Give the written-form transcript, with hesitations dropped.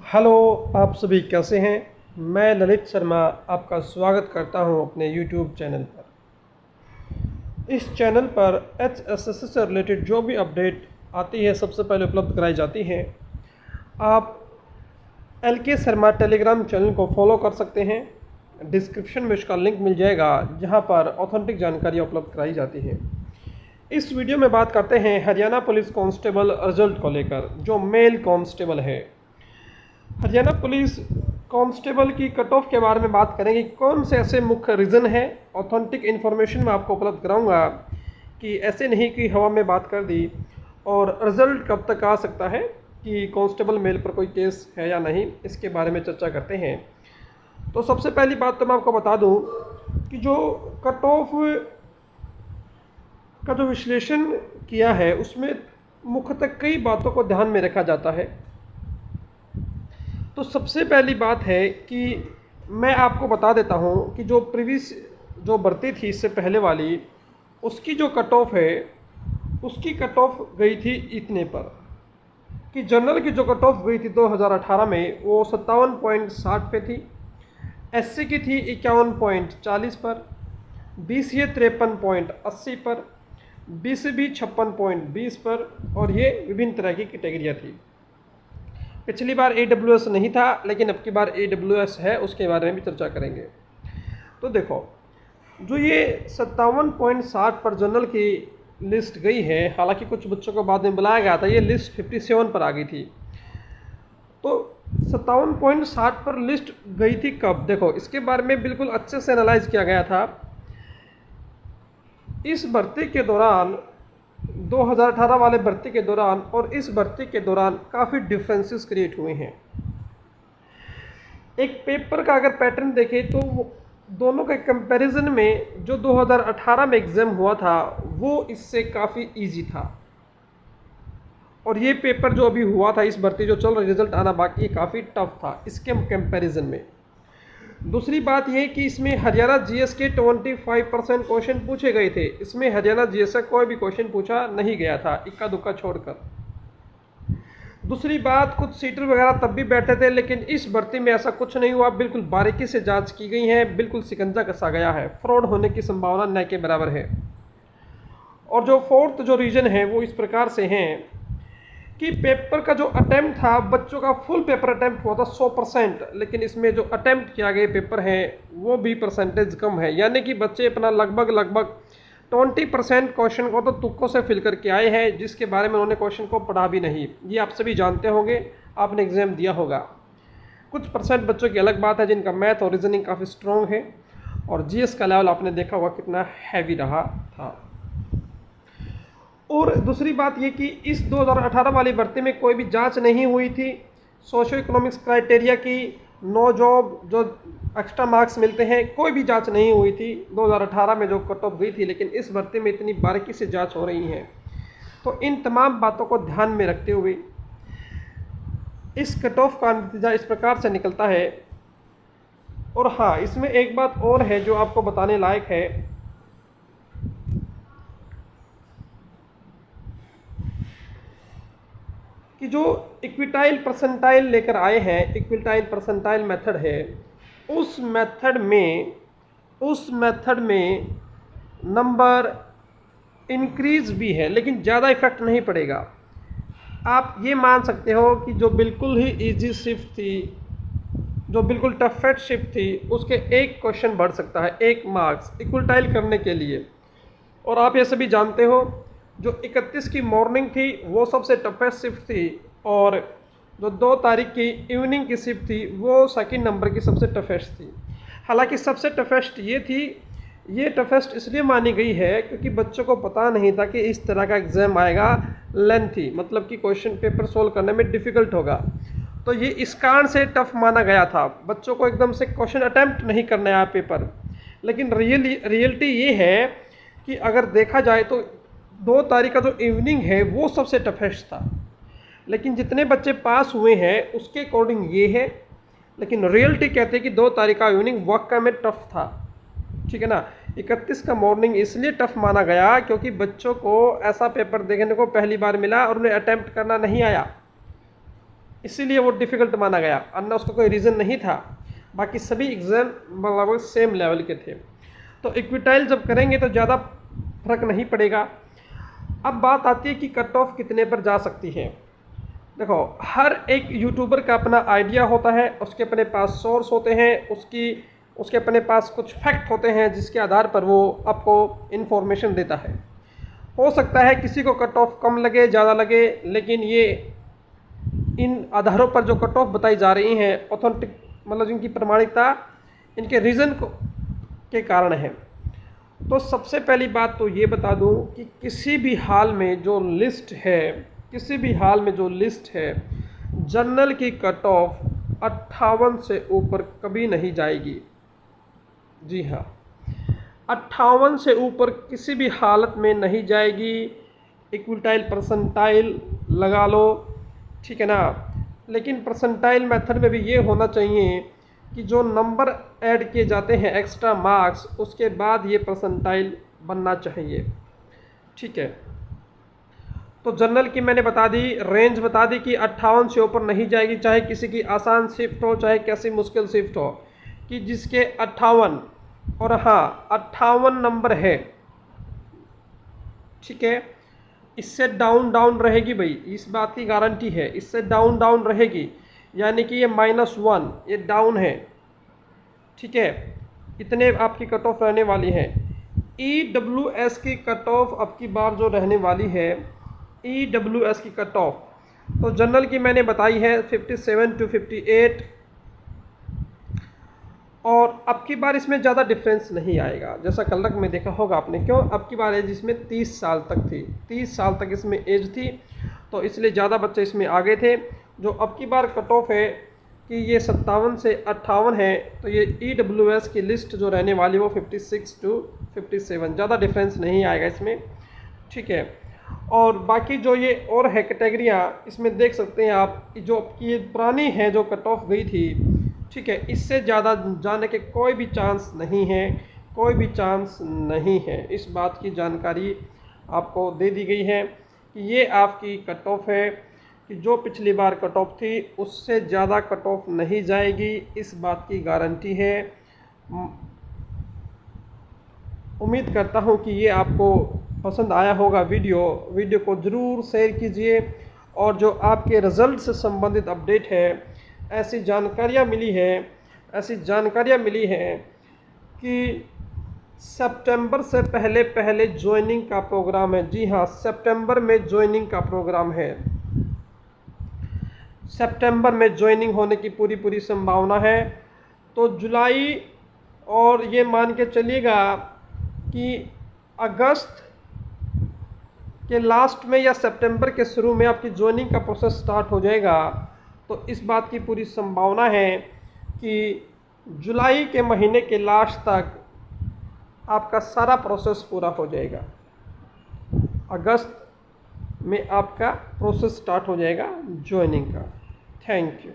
Hello, आप सभी कैसे हैं। मैं ललित शर्मा आपका स्वागत करता हूं अपने यूट्यूब चैनल पर। इस चैनल पर HSSC से रिलेटेड जो भी अपडेट आती है सबसे पहले उपलब्ध कराई जाती है। आप LK शर्मा टेलीग्राम चैनल को फॉलो कर सकते हैं। डिस्क्रिप्शन में उसका लिंक मिल जाएगा जहां पर ऑथेंटिक जानकारी उपलब्ध कराई जाती है। इस वीडियो में बात करते हैं हरियाणा पुलिस कांस्टेबल रिजल्ट को लेकर, जो मेल कांस्टेबल है। हरियाणा पुलिस कांस्टेबल की कट ऑफ के बारे में बात करेंगे। कौन से ऐसे मुख्य रीज़न है, ऑथेंटिक इन्फॉर्मेशन मैं आपको उपलब्ध कराऊंगा कि ऐसे नहीं कि हवा में बात कर दी। और रिज़ल्ट कब तक आ सकता है कि कांस्टेबल मेल पर कोई केस है या नहीं, इसके बारे में चर्चा करते हैं। तो सबसे पहली बात तो मैं आपको बता दूं कि जो कट ऑफ का जो विश्लेषण किया है उसमें मुख्यतः कई बातों को ध्यान में रखा जाता है। तो सबसे पहली बात है कि मैं आपको बता देता हूं कि जो प्रीवियस जो भर्ती थी इससे पहले वाली, उसकी जो कट ऑफ है उसकी कट ऑफ गई थी इतने पर कि जनरल की जो कट ऑफ गई थी 2018 में वो 57.60 पे थी। SC की थी 51.40 पर, BCA 53.80 पर, BCB 56.20 पर, और ये विभिन्न तरह की कैटेगरियाँ थी। पिछली बार AWS नहीं था, लेकिन अब की बार AWS है, उसके बारे में भी चर्चा करेंगे। तो देखो, जो ये 57.60 पर जनरल की लिस्ट गई है, हालांकि कुछ बच्चों को बाद में बुलाया गया था, ये लिस्ट 57 पर आ गई थी। तो 57.60 पर लिस्ट गई थी कब, देखो इसके बारे में बिल्कुल अच्छे से एनालाइज किया गया था। इस भर्ती के दौरान 2018 वाले भर्ती के दौरान और इस भर्ती के दौरान काफ़ी डिफरेंसेस क्रिएट हुए हैं। एक पेपर का अगर पैटर्न देखें तो दोनों के कंपैरिजन में जो 2018 में एग्ज़ाम हुआ था वो इससे काफ़ी इजी था, और ये पेपर जो अभी हुआ था, इस भर्ती जो चल रही रिजल्ट आना बाकी, ये काफ़ी टफ था इसके कंपैरिजन में। दूसरी बात यह कि इसमें हरियाणा GS के 25% क्वेश्चन पूछे गए थे। इसमें हरियाणा GS का कोई भी क्वेश्चन पूछा नहीं गया था, इक्का दुक्का छोड़कर। दूसरी बात, कुछ सीटर वगैरह तब भी बैठे थे, लेकिन इस भर्ती में ऐसा कुछ नहीं हुआ। बिल्कुल बारीकी से जांच की गई है, बिल्कुल शिकंजा कसा गया है। फ्रॉड होने की संभावना न के बराबर है। और जो फोर्थ जो रीजन है वो इस प्रकार से हैं कि पेपर का जो अटेम्प्ट था, बच्चों का फुल पेपर अटेम्प्ट हुआ था 100%, लेकिन इसमें जो अटेम्प्ट किया गया पेपर है वो भी परसेंटेज कम है। यानी कि बच्चे अपना लगभग 20% क्वेश्चन को तो तुक्कों से फिल करके आए हैं, जिसके बारे में उन्होंने क्वेश्चन को पढ़ा भी नहीं। ये आप सभी जानते होंगे, आपने एग्जाम दिया होगा। कुछ परसेंट बच्चों की अलग बात है जिनका मैथ और रीजनिंग काफ़ी स्ट्रॉन्ग है, और GS का लेवल आपने देखा होगा कितना हैवी रहा था। और दूसरी बात ये कि इस 2018 वाली भर्ती में कोई भी जांच नहीं हुई थी सोशो इकोनॉमिक्स क्राइटेरिया की, नो जॉब जो एक्स्ट्रा मार्क्स मिलते हैं, कोई भी जांच नहीं हुई थी 2018 में जो कट ऑफ गई थी। लेकिन इस भर्ती में इतनी बारीकी से जांच हो रही है, तो इन तमाम बातों को ध्यान में रखते हुए इस कट ऑफ का नतीजा इस प्रकार से निकलता है। और हाँ, इसमें एक बात और है जो आपको बताने लायक है कि जो इक्विटाइल परसेंटाइल लेकर आए हैं, इक्विटाइल परसेंटाइल मेथड है, उस मेथड में नंबर इंक्रीज भी है, लेकिन ज़्यादा इफेक्ट नहीं पड़ेगा। आप ये मान सकते हो कि जो बिल्कुल ही इजी शिफ्ट थी, जो बिल्कुल टफेस्ट शिफ्ट थी, उसके एक क्वेश्चन बढ़ सकता है, 1 मार्क्स इक्विटाइल करने के लिए। और आप ये सभी जानते हो जो 31 की मॉर्निंग थी वो सबसे टफेस्ट शिफ्ट थी, और जो 2 तारीख की इवनिंग की शिफ्ट थी वो सेकंड नंबर की सबसे टफेस्ट थी। हालांकि सबसे टफेस्ट ये थी, ये टफेस्ट इसलिए मानी गई है क्योंकि बच्चों को पता नहीं था कि इस तरह का एग्ज़ाम आएगा, लेंथी, मतलब कि क्वेश्चन पेपर सोल्व करने में डिफ़िकल्ट होगा। तो ये इस कारण से टफ माना गया था, बच्चों को एकदम से क्वेश्चन अटैम्प्ट नहीं करना है पेपर। लेकिन रियलिटी ये है कि अगर देखा जाए तो 2 तारीख का जो इवनिंग है वो सबसे टफेस्ट था, लेकिन जितने बच्चे पास हुए हैं उसके अकॉर्डिंग ये है। लेकिन रियलिटी कहते हैं कि 2 तारीख का इवनिंग वाकई में टफ था, ठीक है ना। 31 का मॉर्निंग इसलिए टफ माना गया क्योंकि बच्चों को ऐसा पेपर देखने को पहली बार मिला और उन्हें अटेम्प्ट करना नहीं आया, इसीलिए वो डिफ़िकल्ट माना गया, वरना उसका कोई रीज़न नहीं था। बाकी सभी एग्ज़ाम लगभग सेम लेवल के थे। तो इक्विटाइल जब करेंगे तो ज़्यादा फर्क नहीं पड़ेगा। अब बात आती है कि कट ऑफ कितने पर जा सकती है। देखो, हर एक यूट्यूबर का अपना आइडिया होता है, उसके अपने पास सोर्स होते हैं, उसके अपने पास कुछ फैक्ट होते हैं जिसके आधार पर वो आपको इन्फॉर्मेशन देता है। हो सकता है किसी को कट ऑफ कम लगे, ज़्यादा लगे, लेकिन ये इन आधारों पर जो कट ऑफ बताई जा रही हैं ऑथेंटिक, मतलब जिनकी प्रमाणिकता इनके रीज़न के कारण है। तो सबसे पहली बात तो ये बता दूं कि किसी भी हाल में जो लिस्ट है जनरल की कट ऑफ 58 से ऊपर कभी नहीं जाएगी। जी हाँ, 58 से ऊपर किसी भी हालत में नहीं जाएगी। इक्विटाइल परसेंटाइल लगा लो, ठीक है ना। लेकिन परसेंटाइल मेथड में भी ये होना चाहिए कि जो नंबर ऐड किए जाते हैं एक्स्ट्रा मार्क्स, उसके बाद ये परसेंटाइल बनना चाहिए, ठीक है। तो जनरल की मैंने बता दी, रेंज बता दी कि 58 से ऊपर नहीं जाएगी, चाहे किसी की आसान शिफ्ट हो, चाहे कैसी मुश्किल शिफ्ट हो, कि जिसके 58 और हाँ 58 नंबर है, ठीक है। इससे डाउन रहेगी भाई, इस बात की गारंटी है, इससे डाउन रहेगी, यानी कि ये -1 ये डाउन है, ठीक है। इतने आपकी कट ऑफ रहने वाली है। EWS की कट ऑफ अब की बार जो रहने वाली है, EWS की कट ऑफ तो जनरल की मैंने बताई है 57 to 58, और अब की बार इसमें ज़्यादा डिफरेंस नहीं आएगा, जैसा कल तक में देखा होगा आपने। क्यों? अब की बार एज इसमें 30 साल तक थी, 30 साल तक इसमें एज थी, तो इसलिए ज़्यादा बच्चे इसमें आगे थे। जो अब की बार कट ऑफ है कि ये 57 से 58 है, तो ये EWS की लिस्ट जो रहने वाली वो 56 to 57, ज़्यादा डिफरेंस नहीं आएगा इसमें, ठीक है। और बाकी जो ये और है कैटेगरियाँ, इसमें देख सकते हैं आप, जो आपकी ये पुरानी है जो कट ऑफ गई थी, ठीक है, इससे ज़्यादा जाने के कोई भी चांस नहीं है। इस बात की जानकारी आपको दे दी गई है कि ये आपकी कट ऑफ है, कि जो पिछली बार कट ऑफ थी उससे ज़्यादा कट ऑफ नहीं जाएगी, इस बात की गारंटी है। उम्मीद करता हूँ कि ये आपको पसंद आया होगा। वीडियो को ज़रूर शेयर कीजिए, और जो आपके रिज़ल्ट से संबंधित अपडेट है, ऐसी जानकारियाँ मिली हैं कि सितंबर से पहले ज्वाइनिंग का प्रोग्राम है। जी हाँ, सितंबर में ज्वाइनिंग का प्रोग्राम है, सितंबर में ज्वाइनिंग होने की पूरी संभावना है। तो जुलाई, और ये मान के चलिएगा कि अगस्त के लास्ट में या सितंबर के शुरू में आपकी ज्वाइनिंग का प्रोसेस स्टार्ट हो जाएगा। तो इस बात की पूरी संभावना है कि जुलाई के महीने के लास्ट तक आपका सारा प्रोसेस पूरा हो जाएगा। अगस्त में आपका प्रोसेस स्टार्ट हो जाएगा ज्वाइनिंग का। Thank you.